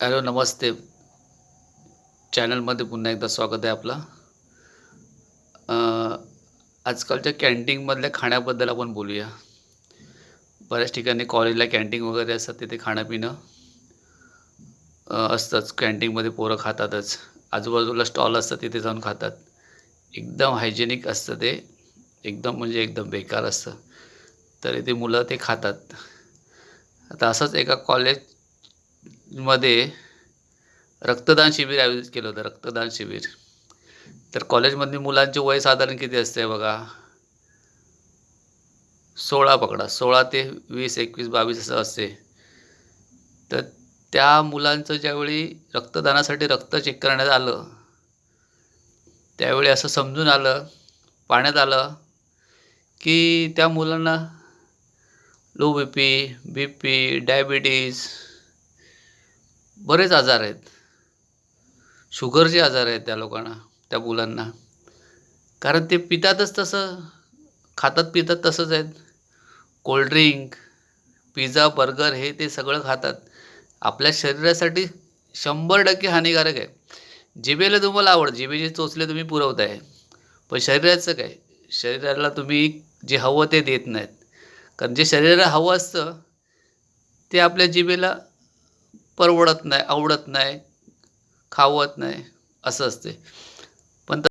Hello, नमस्ते. चॅनलमध्ये पुन्हा एकदा स्वागत आहे आपलं. अ, आजकालच्या कॅन्टीनमधल्या खाण्याबद्दल आपण बोलूया. बऱ्याच ठिकाणी कॉलेजला कॅन्टीन वगैरे असतात, तिथे खाणं-पिणं असतंच. कॅन्टीनमध्ये पोरं खातातच. आजूबाजूला स्टॉल असतात, तिथे जाऊन खातात. एकदम हायजेनिक असतं ते. एकदम म्हणजे एकदम बेकार असतं. तरी ते मुलं ते खातात. आता असंच एका कॉलेजमध्ये रक्तदान शिबिर आयोजित केलं होतं, रक्तदान शिबिर. तर कॉलेजमधली मुलांचे वय साधारण किती असते बघा, 16 पकडा. 16 ते 20, 21, 22 असं असते. तर त्या मुलांचं ज्यावेळी रक्तदानासाठी रक्त चेक करण्यात आलं, त्यावेळी असं समजून आलं, पाहण्यात आलं, की त्या मुलांना लो बीपी, बीपी, डायबिटीज बरेच आजार आहेत. शुगरचे आजार आहेत त्या लोकांना, त्या मुलांना. कारण ते पितातच तसं, खातात-पितात तसंच आहेत. कोल्डड्रिंक, पिझ्झा, बर्गर हे ते सगळं खातात. आपल्या शरीरासाठी 100% हानिकारक आहे. जिभेला तुम्हाला आवडतं, जिभेचे चोचले तुम्ही पुरवताय. पण शरीराचं काय? शरीराला तुम्ही जे हवं ते देत नाहीत. कारण जे शरीराला हवं असतं, ते आपल्या जिभेला परवडत नाही, आवडत नाही, खावत नाही, असं असते.